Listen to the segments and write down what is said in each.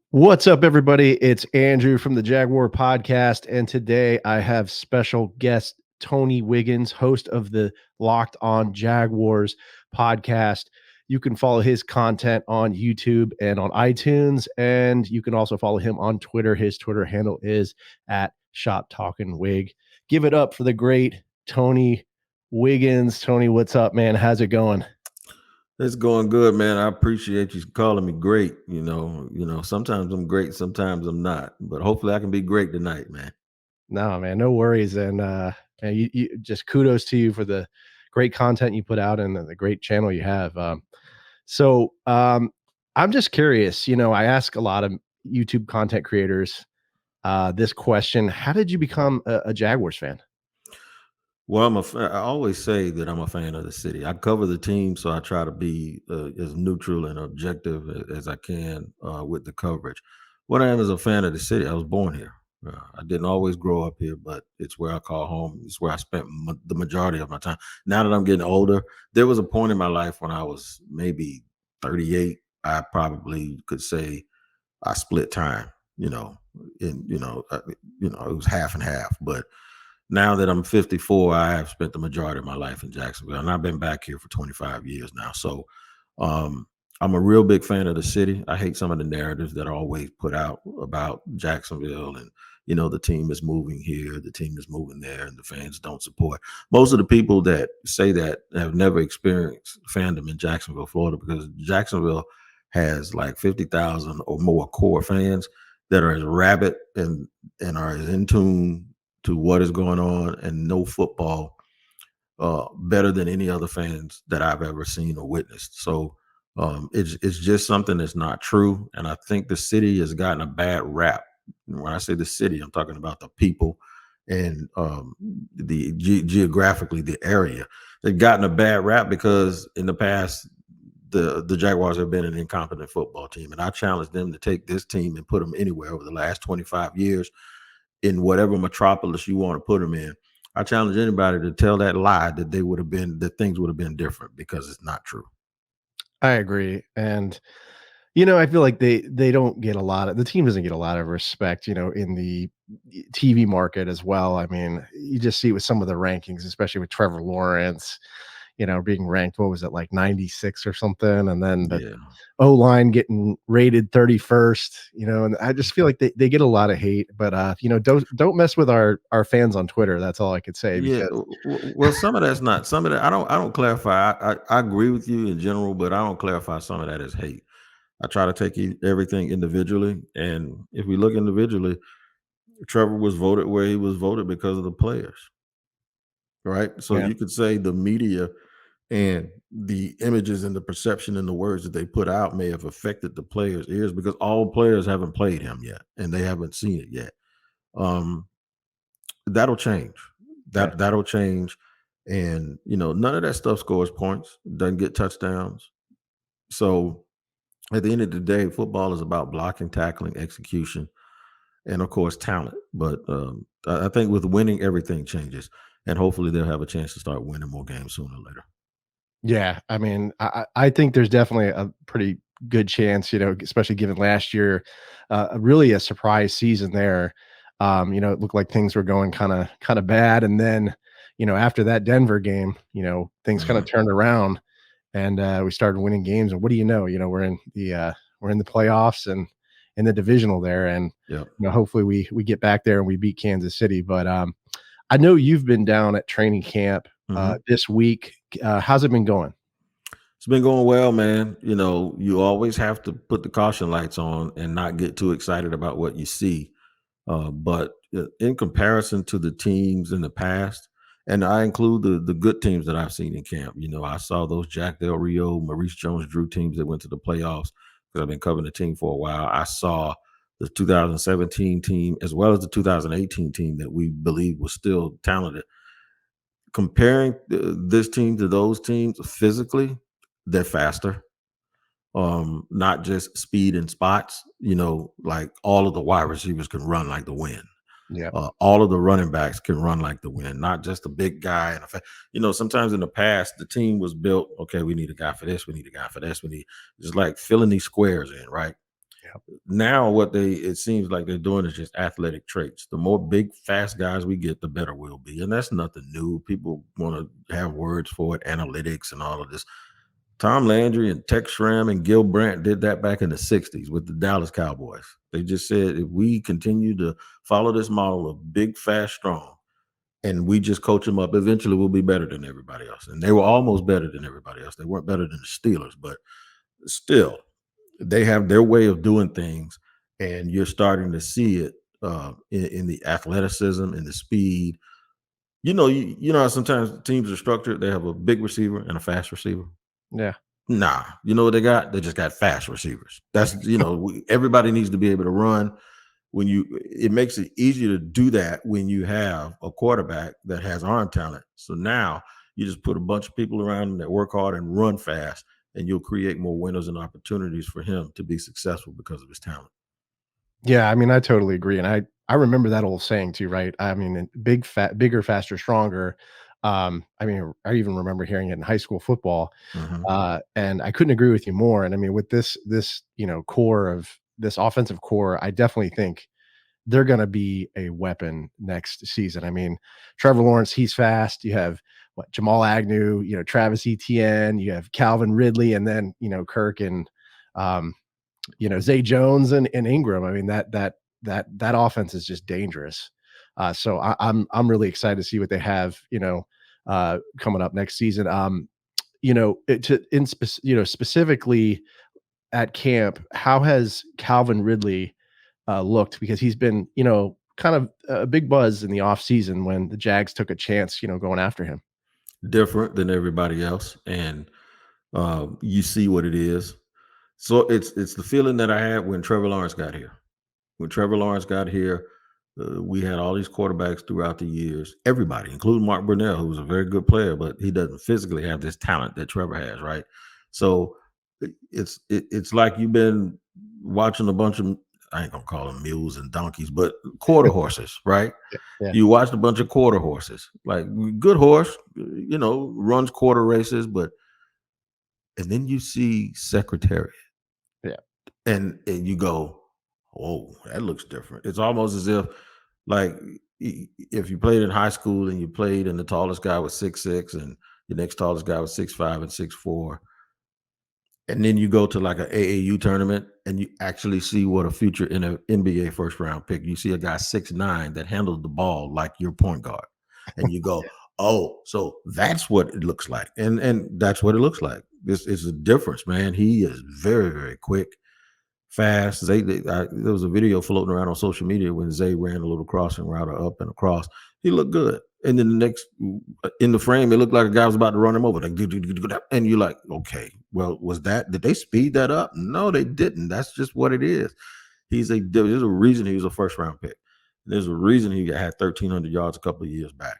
What's up, everybody? It's Andrew from the Jaguar Podcast, and today I have special guest Tony Wiggins, host of the Locked On Jaguars podcast. You can follow his content on YouTube and on iTunes, and you can also follow him on Twitter. His Twitter handle is at ShopTalkinWig. Give it up for the great Tony Wiggins. Tony, what's up, man? How's it going? It's going good, man. I appreciate you calling me great. You know, sometimes I'm great, sometimes I'm not. But hopefully I can be great tonight, man. No, man, no worries. And you just kudos to you for the great content you put out and the great channel you have. I'm just curious, I ask a lot of YouTube content creators this question. How did you become a Jaguars fan? Well, I always say that I'm a fan of the city. I cover the team, so I try to be as neutral and objective as I can with the coverage. What I am is a fan of the city. I was born here. I didn't always grow up here, but it's where I call home. It's where I spent the majority of my time. Now that I'm getting older, there was a point in my life when I was maybe 38. I probably could say I split time. It was half and half, but now that I'm 54, I have spent the majority of my life in Jacksonville, and I've been back here for 25 years now. So I'm a real big fan of the city. I hate some of the narratives that are always put out about Jacksonville and, the team is moving here, the team is moving there, and the fans don't support. Most of the people that say that have never experienced fandom in Jacksonville, Florida, because Jacksonville has like 50,000 or more core fans that are as rabid and are as in tune to what is going on and know football better than any other fans that I've ever seen or witnessed. So it's just something that's not true. And I think the city has gotten a bad rap. When I say the city, I'm talking about the people and geographically the area. They've gotten a bad rap because in the past, the Jaguars have been an incompetent football team. And I challenge them to take this team and put them anywhere over the last 25 years. In whatever metropolis you want to put them in. I challenge anybody to tell that lie that things would have been different, because it's not true. I agree. And, I feel like the team doesn't get a lot of respect, in the TV market as well. I mean, you just see with some of the rankings, especially with Trevor Lawrence, being ranked, what was it, like 96 or something? And then the O-line getting rated 31st, and I just feel like they get a lot of hate, but don't mess with our fans on Twitter. That's all I could say. Yeah. Well, some of that, I don't clarify. I agree with you in general, but I don't clarify some of that as hate. I try to take everything individually. And if we look individually, Trevor was voted where he was voted because of the players. Right. So you could say the media and the images and the perception and the words that they put out may have affected the players' ears, because all players haven't played him yet and they haven't seen it yet. That'll change. That'll change. And, none of that stuff scores points, doesn't get touchdowns. So at the end of the day, football is about blocking, tackling, execution, and of course, talent. But I think with winning, everything changes. And hopefully they'll have a chance to start winning more games sooner or later. Yeah, I mean, I think there's definitely a pretty good chance, especially given last year, really a surprise season there. It looked like things were going kind of bad, and then, after that Denver game, things kind of turned around, and we started winning games. And what do you know? We're in the playoffs and in the divisional there, and hopefully we get back there and we beat Kansas City. But I know you've been down at training camp this week. How's it been going? It's been going well, man. You always have to put the caution lights on and not get too excited about what you see. But in comparison to the teams in the past, and I include the good teams that I've seen in camp, I saw those Jack Del Rio, Maurice Jones-Drew teams that went to the playoffs, because I've been covering the team for a while. I saw the 2017 team as well as the 2018 team that we believe was still talented. Comparing this team to those teams physically, they're faster. Not just speed and spots, like all of the wide receivers can run like the wind. Yeah. All of the running backs can run like the wind, not just a big guy. And sometimes in the past, the team was built. Okay, we need a guy for this. We need a guy for this. We need just like filling these squares in, right? Yeah. Now, what it seems like they're doing is just athletic traits. The more big, fast guys we get, the better we'll be, and that's nothing new. People want to have words for it, analytics, and all of this. Tom Landry and Tex Schramm and Gil Brandt did that back in the 60s with the Dallas Cowboys. They just said if we continue to follow this model of big, fast, strong, and we just coach them up, eventually we'll be better than everybody else. And they were almost better than everybody else. They weren't better than the Steelers, but still, they have their way of doing things, and you're starting to see it in the athleticism and the speed. You know how sometimes teams are structured. They have a big receiver and a fast receiver. Yeah. Nah, you know what they got? They just got fast receivers. Everybody needs to be able to run. It makes it easier to do that when you have a quarterback that has arm talent. So now you just put a bunch of people around him that work hard and run fast, and you'll create more windows and opportunities for him to be successful because of his talent. Yeah, I mean, I totally agree, and I remember that old saying too, right? I mean, big, fat, bigger, faster, stronger. I mean, I even remember hearing it in high school football, Mhm. and I couldn't agree with you more. And I mean, with this core of this offensive core, I definitely think they're going to be a weapon next season. I mean, Trevor Lawrence, he's fast. You have what Jamal Agnew, Travis Etienne, you have Calvin Ridley, and then Kirk and um, Zay Jones and Ingram. I mean, that offense is just dangerous. So I'm really excited to see what they have, coming up next season. Specifically at camp, how has Calvin Ridley looked? Because he's been, kind of a big buzz in the off season when the Jags took a chance, going after him. Different than everybody else, and you see what it is. So it's the feeling that I had when Trevor Lawrence got here. When Trevor Lawrence got here, we had all these quarterbacks throughout the years. Everybody, including Mark Brunell, who was a very good player, but he doesn't physically have this talent that Trevor has, right? So it's like you've been watching a bunch of, I ain't gonna call them mules and donkeys, but quarter horses, right? Yeah. Yeah. You watched a bunch of quarter horses, like good horse, runs quarter races, but and then you see Secretariat, Yeah. and you go, "Oh, that looks different." It's almost as if, like, if you played in high school and you played, and the tallest guy was 6'6", and the next tallest guy was 6'5" and 6'4", and then you go to like an AAU tournament and you actually see what a future in an NBA first round pick. You see a guy 6'9" that handled the ball like your point guard, and you go, "Oh, so that's what it looks like," and that's what it looks like. This is a difference, man. He is very, very quick, fast. There was a video floating around on social media when Zay ran a little crossing route, or up and across. He looked good, and then the next in the frame, it looked like a guy was about to run him over. Like, and you're like, okay, well, did they speed that up? No, they didn't. That's just what it is. There's a reason he was a first round pick. There's a reason he had 1,300 yards a couple of years back.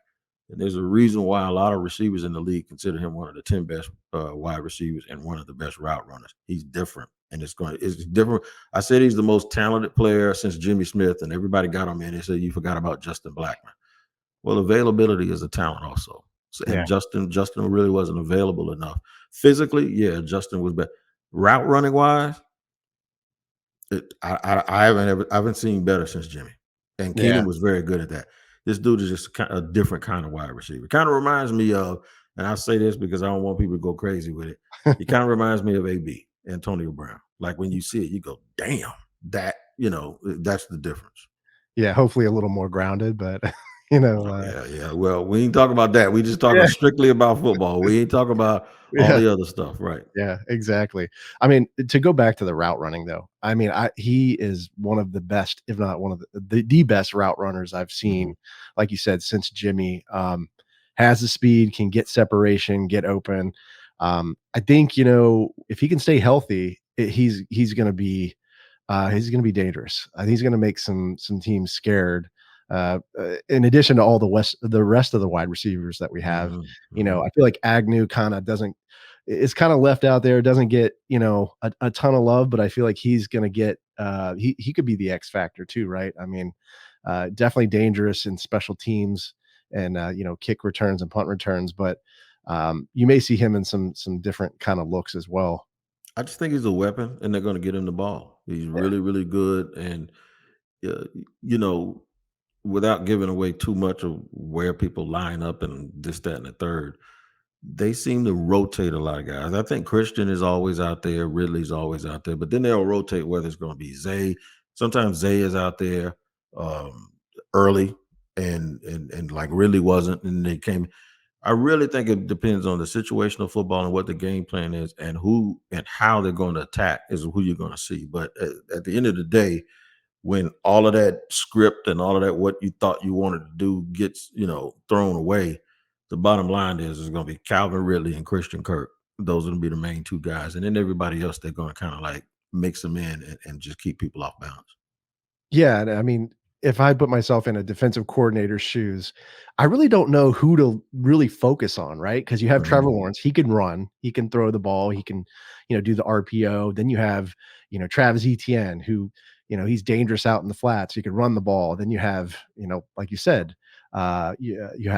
And there's a reason why a lot of receivers in the league consider him one of the 10 best wide receivers and one of the best route runners. He's different, and it's different. I said he's the most talented player since Jimmy Smith, and everybody got him in. They said you forgot about Justin Blackman. Well, availability is a talent also. So, Yeah. and Justin really wasn't available enough physically. Yeah, Justin was better. Route running wise, I haven't seen better since Jimmy, and Yeah. Keenum was very good at that. This dude is just a different kind of wide receiver. Kind of reminds me of, and I say this because I don't want people to go crazy with it. He kind of reminds me of AB, Antonio Brown. Like when you see it, you go, "Damn, that's the difference." Yeah. Hopefully a little more grounded, but Yeah, yeah. Well, we ain't talking about that. We just talking yeah. strictly about football. We ain't talking about all Yeah. the other stuff, right? Yeah, exactly. I mean, to go back to the route running though, I mean, he is one of the best, if not one of the best route runners I've Mhm. seen, like you said, since Jimmy. Has the speed, can get separation, get open. I think, if he can stay healthy, he's gonna be dangerous. I think he's gonna make some teams scared. In addition to all the rest of the wide receivers that we have, Mhm. Mhm. I feel like Agnew kind of doesn't. It's kind of left out there. Doesn't get a ton of love, but I feel like he's gonna get. He could be the X factor too, right? I mean, Definitely dangerous in special teams and kick returns and punt returns. But you may see him in some different kind of looks as well. I just think he's a weapon, and they're going to get him the ball. He's Yeah, really, really good, and uh, you know, without giving away too much of where people line up and this, that, and the third, they seem to rotate a lot of guys. I think Christian is always out there, Ridley's always out there, but then they'll rotate whether it's going to be Zay. Sometimes Zay is out there um, early, and like Ridley wasn't, and they came. I really think it depends on the situational football and what the game plan is, and who and how they're going to attack is who you're going to see. But at the end of the day, when all of that script and all of that what you thought you wanted to do gets thrown away, the bottom line is going to be Calvin Ridley and Christian Kirk. Those are going to be the main two guys, and then everybody else they're going to kind of like mix them in and just keep people off balance. yeah. And I mean, if I put myself in a defensive coordinator's shoes, I really don't know who to really focus on, right? Because you have Trevor Mhm. Lawrence, he can run, he can throw the ball, he can, do the RPO. Then you have, Travis Etienne, who, he's dangerous out in the flats. You can run the ball. Then you have, like you said, you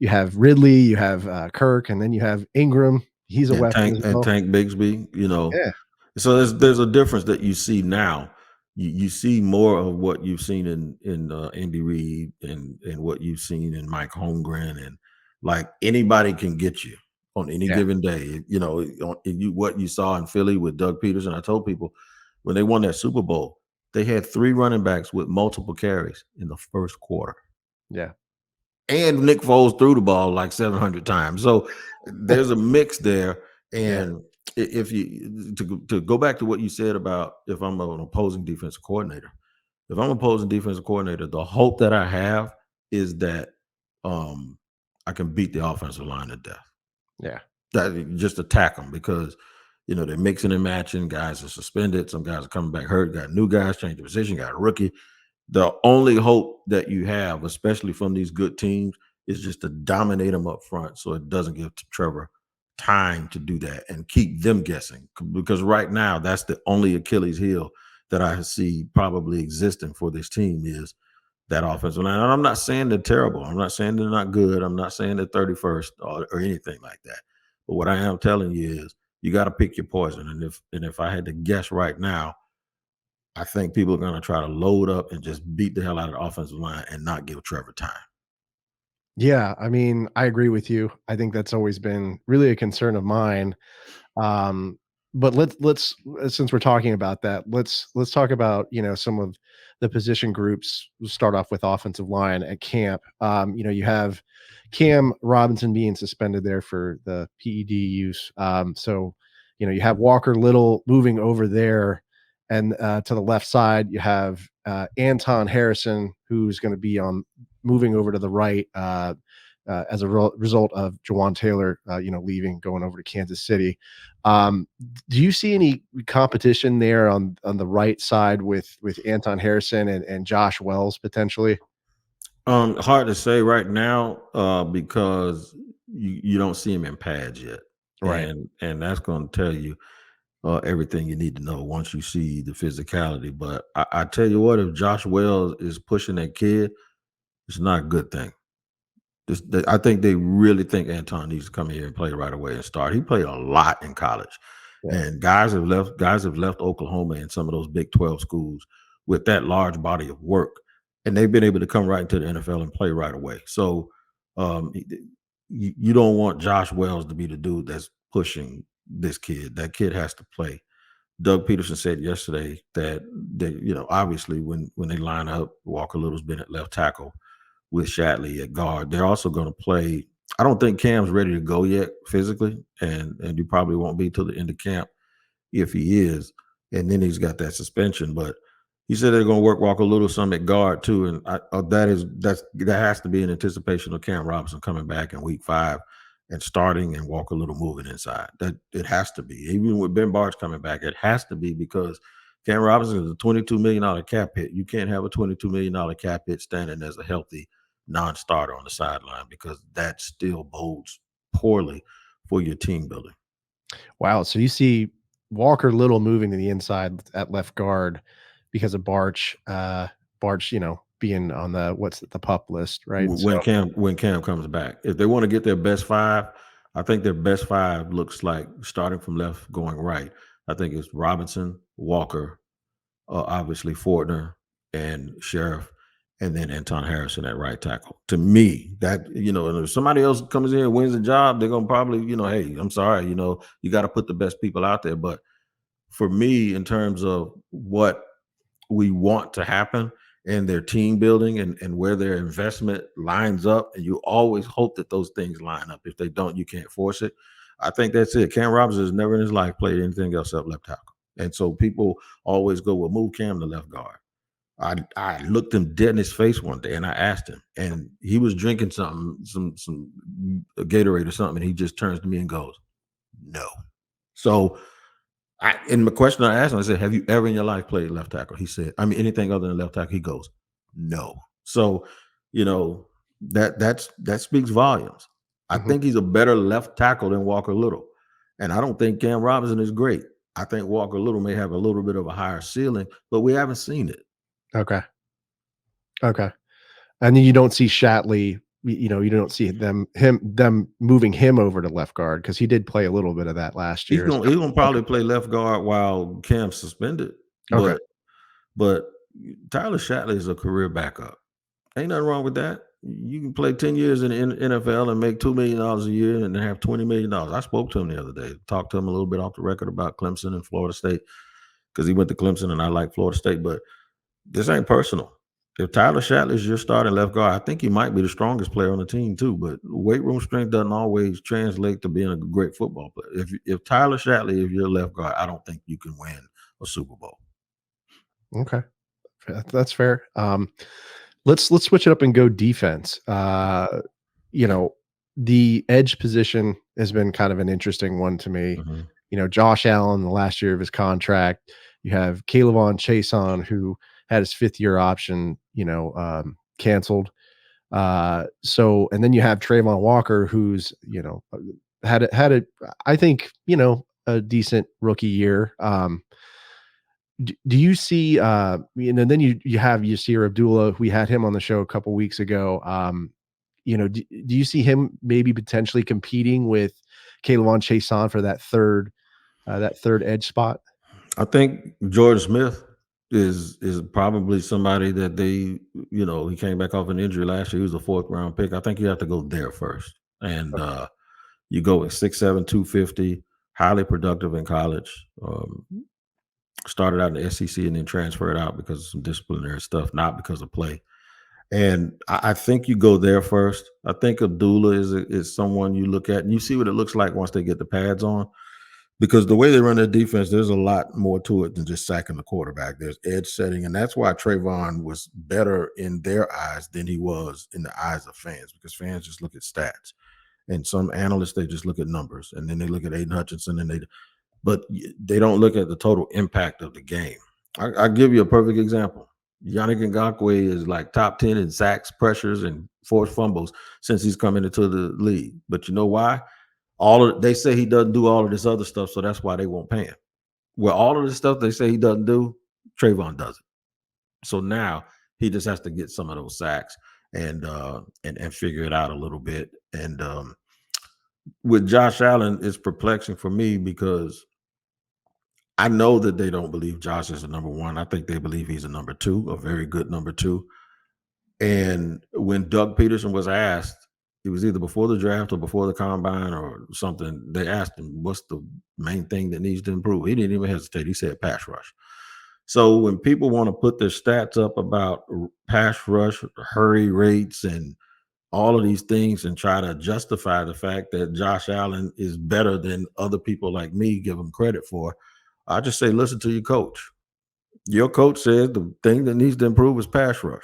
have Ridley, you have Kirk, and then you have Ingram. He's a And weapon as well. Tank Bigsby. Yeah, So there's a difference that you see now. You see more of what you've seen in Andy Reid and what you've seen in Mike Holmgren, and like anybody can get you on any yeah, given day. What you saw in Philly with Doug Peterson. I told people when they won that Super Bowl, they had 3 running backs with multiple carries in the first quarter. yeah, And Nick Foles threw the ball like 700 times. So there's a mix there. yeah, And if you to go back to what you said about if I'm an opposing defensive coordinator, if I'm opposing defensive coordinator, the hope that I have is that um, I can beat the offensive line to death. yeah. That just attack them because they're mixing and matching. Guys are suspended. Some guys are coming back hurt. Got new guys change the position. Got a rookie. The only hope that you have, especially from these good teams, is just to dominate them up front so it doesn't give Trevor time to do that and keep them guessing. Because right now, that's the only Achilles heel that I see probably existing for this team is that offensive line. And I'm not saying they're terrible. I'm not saying they're not good. I'm not saying they're 31st or anything like that. But what I am telling you is you got to pick your poison. And if I had to guess right now, I think people are going to try to load up and just beat the hell out of the offensive line and not give Trevor time. Yeah, I mean, I agree with you. I think that's always been really a concern of mine. Um, but let's since we're talking about that, let's talk about, some of the position groups. We'll start off with offensive line at camp. You have Cam Robinson being suspended there for the PED use. So, you have Walker Little moving over there, and to the left side, you have Anton Harrison, who's going to be on moving over to the right as a result of Jawan Taylor, leaving, going over to Kansas City. Do you see any competition there on the right side with Anton Harrison and Josh Wells potentially? Hard to say right now because you don't see him in pads yet, Right. and that's going to tell you everything you need to know once you see the physicality. But I tell you what, if Josh Wells is pushing that kid, it's not a good thing. I think they really think Anton needs to come here and play right away and start. He played a lot in college, Yeah. and guys have left. Guys have left Oklahoma and some of those Big 12 schools with that large body of work, and they've been able to come right into the NFL and play right away. So, you don't want Josh Wells to be the dude that's pushing this kid. That kid has to play. Doug Peterson said yesterday that obviously when they line up, Walker Little's been at left tackle with Shatley at guard. They're also going to play. I don't think Cam's ready to go yet physically, and you probably won't be till the end of camp if he is. And then he's got that suspension, but he said they're going to work Walker Little some at guard too, and that has to be in anticipation of Cam Robinson coming back in Week 5 and starting and Walker Little moving inside. That it has to be, even with Ben Bartch coming back, it has to be because Cam Robinson is a $22 million cap hit. You can't have a $22 million cap hit standing as a healthy non-starter on the sideline because that still bodes poorly for your team building. Wow. So you see Walker Little moving to the inside at left guard because of Barch. Barge, being on the pup list, right? So, When Cam comes back. If they want to get their best five, I think their best five looks like starting from left going right. I think it's Robinson, Walker, obviously Fortner and Sheriff, and then Anton Harrison at right tackle. To me, that and if somebody else comes in and wins the job, they're gonna probably, hey, I'm sorry, you got to put the best people out there. But for me, in terms of what we want to happen and their team building and where their investment lines up, and you always hope that those things line up. If they don't, you can't force it. I think that's it. Cam Robinson has never in his life played anything else up left tackle. And so people always go, well, move Cam to left guard. I looked him dead in his face one day and I asked him, and he was drinking something, some Gatorade or something, and he just turns to me and goes, no. So in the question I asked him, I said, have you ever in your life played left tackle? He said, I mean, anything other than left tackle? He goes, no. So, that speaks volumes. I mhm, think he's a better left tackle than Walker Little. And I don't think Cam Robinson is great. I think Walker Little may have a little bit of a higher ceiling, but we haven't seen it. okay, okay. And then you don't see Shatley, you don't see them moving him over to left guard because he did play a little bit of that last He's year. gonna So, he's gonna okay, probably play left guard while Cam's suspended. okay, But Tyler Shatley is a career backup. Ain't nothing wrong with that. You can play 10 years in the NFL and make $2 million a year and then have $20 million. I spoke to him the other day, talked to him a little bit off the record about Clemson and Florida State because he went to Clemson and I like Florida State. But this ain't personal. If Tyler Shatley is your starting left guard, I think he might be the strongest player on the team too. But weight room strength doesn't always translate to being a great football player. If Tyler Shatley is your left guard, I don't think you can win a Super Bowl. okay. That's fair. Let's switch it up and go defense. You know, the edge position has been kind of an interesting one to me. Mhm. Josh Allen, the last year of his contract. You have Caleb Chason, who had his 5th-year option, canceled. So, and then you have Trayvon Walker, who's had a I think a decent rookie year. Do you see, and then you have Yasir Abdullah, we had him on the show a couple weeks ago. Do you see him maybe potentially competing with K'Lavon Chaisson for that third edge spot? I think George Smith is probably somebody that he came back off an injury last year. He was a 4th round pick. I think you have to go there first. And you go at 6'7", 250, highly productive in college. Started out in the SEC and then transferred out because of some disciplinary stuff, not because of play. And I think you go there first. I think Abdullah is someone you look at and you see what it looks like once they get the pads on. Because the way they run their defense, there's a lot more to it than just sacking the quarterback. There's edge setting, and that's why Trayvon was better in their eyes than he was in the eyes of fans, because fans just look at stats. And some analysts, they just look at numbers, and then they look at Aiden Hutchinson, but they don't look at the total impact of the game. I'll give you a perfect example. Yannick Ngakoue is like top 10 in sacks, pressures, and forced fumbles since he's come into the league. But you know why? They say he doesn't do all of this other stuff, so that's why they won't pay him. Well, all of the stuff they say he doesn't do, Trayvon does it. So now he just has to get some of those sacks and figure it out a little bit. And with Josh Allen, it's perplexing for me because I know that they don't believe Josh is a number one. I think they believe he's a number two, a very good number two. And when Doug Peterson was asked, it was either before the draft or before the combine or something, they asked him, what's the main thing that needs to improve? He didn't even hesitate. He said pass rush. So when people want to put their stats up about pass rush, hurry rates, and all of these things and try to justify the fact that Josh Allen is better than other people like me give him credit for, I just say, listen to your coach. Your coach said the thing that needs to improve is pass rush.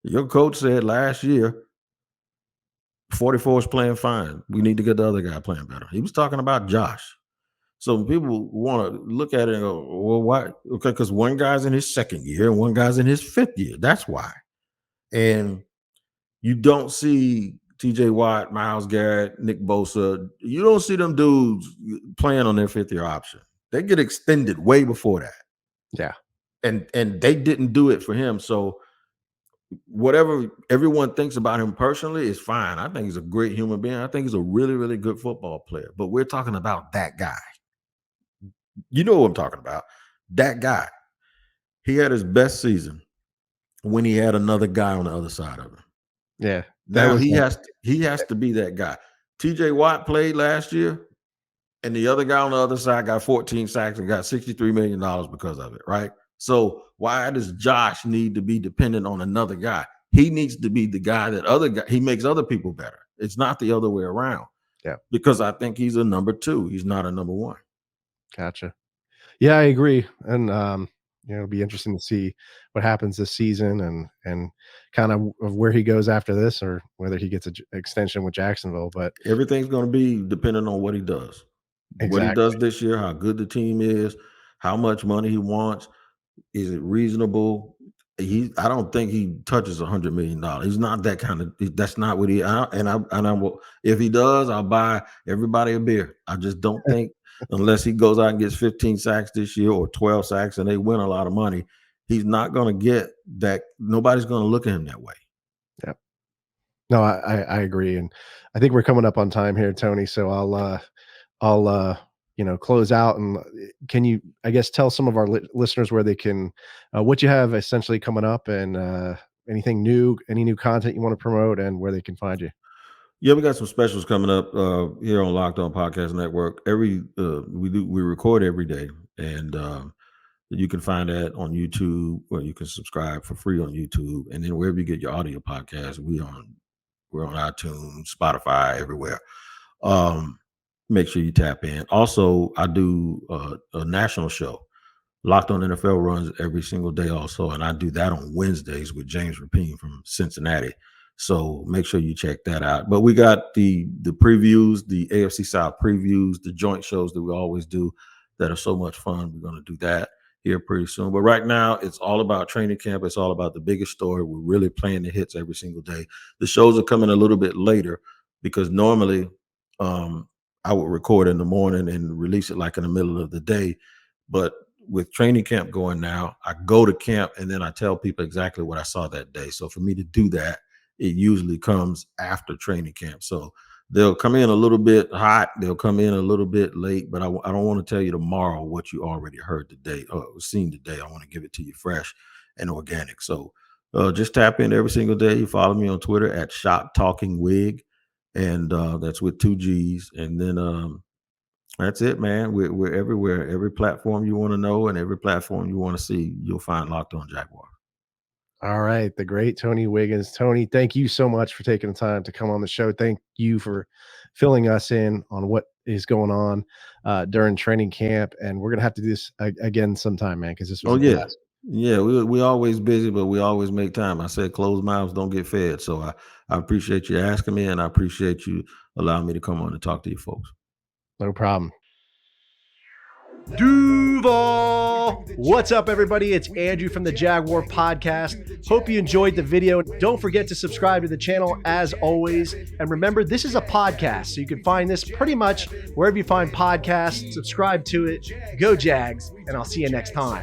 Your coach said last year, 44 is playing fine. We need to get the other guy playing better. He was talking about Josh. So people want to look at it and go, well, why? Okay, because one guy's in his 2nd year and one guy's in his 5th year. That's why. And you don't see TJ Watt, Myles Garrett, Nick Bosa. You don't see them dudes playing on their 5th-year option. They get extended way before that. Yeah. And they didn't do it for him. So whatever everyone thinks about him personally is fine. I think he's a great human being. I think he's a really, really good football player. But we're talking about that guy. You know what I'm talking about. That guy. He had his best season when he had another guy on the other side of him. Yeah, that Now was he has to be that guy. TJ Watt played last year, and the other guy on the other side got 14 sacks and got $63 million because of it, right? So why does Josh need to be dependent on another guy? He needs to be the guy that other guy he makes other people better. It's not the other way around. yeah, Because I think he's a number 2. He's not a number 1. gotcha. Yeah, I agree, and it'll be interesting to see what happens this season and kind of where he goes after this, or whether he gets an extension with Jacksonville. But Everything's going to be dependent on what he does. What he does exactly, this year, how good the team is, how much money he wants. Is it reasonable? I don't think he touches $100 million. He's not that kind of. That's not what he. I will. If he does, I'll buy everybody a beer. I just don't think unless he goes out and gets 15 sacks this year or 12 sacks and they win a lot of money, he's not going to get that. Nobody's going to look at him that way. yeah. No, I agree, and I think we're coming up on time here, Tony. So I'll close out, and can you, I guess, tell some of our listeners where they can, what you have essentially coming up, and anything new, any new content you want to promote, and where they can find you. Yeah, we got some specials coming up here on Locked On Podcast Network. We record every day, and you can find that on YouTube, or you can subscribe for free on YouTube, and then wherever you get your audio podcast, we're on iTunes, Spotify, everywhere. Make sure you tap in. Also, I do a national show. Locked On NFL runs every single day also, and I do that on Wednesdays with James Rapine from Cincinnati. So make sure you check that out. But we got the previews, the AFC South previews, the joint shows that we always do that are so much fun. We're going to do that here pretty soon. But right now, it's all about training camp. It's all about the biggest story. We're really playing the hits every single day. The shows are coming a little bit later because normally I would record in the morning and release it like in the middle of the day. But with training camp going now, I go to camp and then I tell people exactly what I saw that day. So for me to do that, it usually comes after training camp. So they'll come in a little bit hot, they'll come in a little bit late, but I don't want to tell you tomorrow what you already heard today or seen today. I want to give it to you fresh and organic. So just tap in every single day. You follow me on Twitter at Shop Talking Wig, and that's with 2 G's. And then that's it, man. We're everywhere. Every platform you want to know and every platform you want to see, you'll find Locked On Jaguar. All right, the great Tony Wiggins. Tony, thank you so much for taking the time to come on the show. Thank you for filling us in on what is going on during training camp, and we're gonna have to do this again sometime, man, because this was Oh a yeah. blast. Yeah, we always busy, but we always make time. I said closed mouths don't get fed. So I appreciate you asking me, and I appreciate you allowing me to come on and talk to you folks. No problem. Duval. What's up, everybody? It's Andrew from the Jaguar Podcast. Hope you enjoyed the video. Don't forget to subscribe to the channel as always. And remember, this is a podcast, so you can find this pretty much wherever you find podcasts. Subscribe to it. Go Jags, and I'll see you next time.